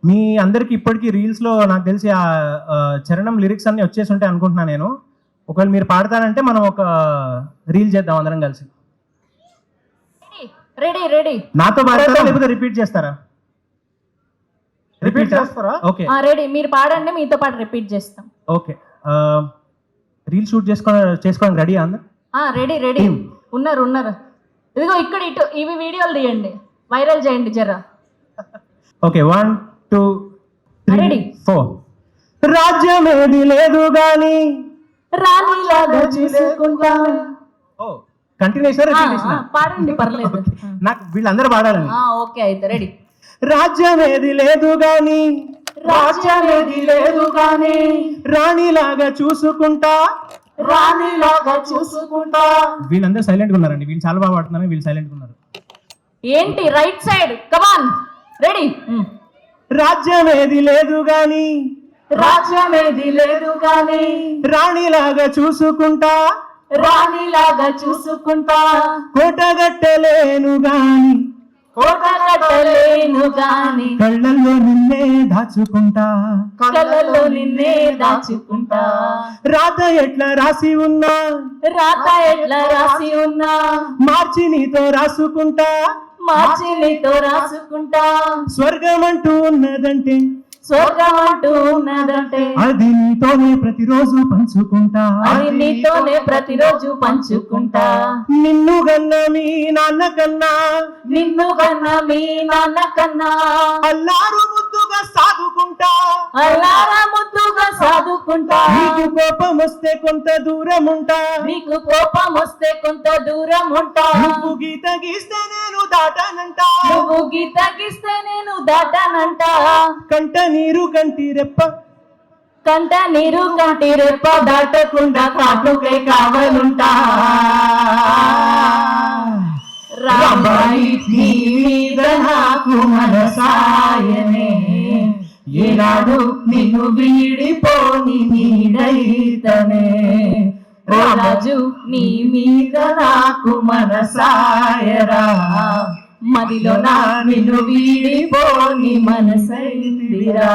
మీ అందరికి ఇప్పటికీ రీల్స్ లో నాకు తెలిసి ఆ చరణం లిరిక్స్ అన్ని వచ్చేసి ఉంటాయి అనుకుంటున్నాను నేను. ఒకవేళ మీరు పాడతానంటే మనం ఒక రీల్ చేద్దాం అందరం కలిసి. Ready ready. నాతో పాడతారా లేకపోతే రిపీట్ చేస్తారా? రిపీట్ చేస్తారా? Okay ready. మీరు పాడండి, మీతో పాటు రిపీట్ చేస్తాం. ఓకే. రీల్ షూట్ చేసుకోవడానికి రెడీ అందరు? Ready ready. ఉన్నారు ఉన్నారు. ఇదిగో ఇక్కడ ఇటు ఇవి వీడియోలు తీయండి, వైరల్ చేయండి జరా. Okay 1 2 ready 3 4. రాజ్యం ఏది లేదు గాని రాణిలాగా చూసుకుంటా. ఓ కంటిన్యూషన్ రిపీటేషన్ పాడండి పర్లేదు. నాకు వీళ్ళందరూ పాడాలని. ఓకే అయితే రెడీ. రాజ్యం ఏది లేదు గాని రాజ్యం ఏది లేదు గాని రాణిలాగా చూసుకుంటా రాణిలాగా చూసుకుంటా. వీళ్ళందరూ సైలెంట్ గా ఉన్నారండి. వీళ్ళు చాలా బాగా పాడుతున్నారు, వీళ్ళు సైలెంట్ గా ఉన్నారు. ఏంటి రైట్ సైడ్ కమాన్ రెడీ. రాజ్యం ఏది లేదు గాని రాజ్యం ఏది లేదు గాని రాణిలాగా చూసుకుంటా రాణిలాగా చూసుకుంటా. కోటగట్టలేను గాని కోట కట్టలేను గాని కళ్ళల్లో నిన్నే దాచుకుంటా కళ్ళలో నిన్నే దాచుకుంటా. రాత ఎట్లా రాసి ఉన్నా రాత ఎట్లా రాసి ఉన్నా మార్చి నీతో రాసుకుంటా మార్చి నీతో రాసుకుంటా. స్వర్గం అంటూ ఉన్నదంటే స్వర్గం అంటూ ఉన్నదంటే అది నీతోనే ప్రతిరోజు పంచుకుంటా అది నీతోనే ప్రతిరోజు పంచుకుంటా. నిన్ను కన్నా మీ నాన్న కన్నా నిన్ను కన్నా మీ నాన్న కన్నా అల్లారు ముద్దుగా సాదుకుంటా అల్లారా ముద్దుగా సాదుకుంటా. నీకు కోపం వస్తే కొంత దూరం ఉంటా నీకు కోపం వస్తే కొంత దూరం ఉంటా. నువ్వు గీత గీస్తే నేను దాటానంటా నువ్వు గీత గీస్తే నేను దాటానంట. కంట నీరు కంటి రెప్ప కంట నీరు కంటి రెప్ప దాటకుండా కాటుకై కావలుంటా. రాబాయి నీ మీద నాకు మనసాయనే ఏనాడు నిన్ను వీడిపోని నీడైతనే. రాజు నీ మీద నాకు మనసాయరా మదిలో నా నిన్ను వీడిపోని మనసైందిరా.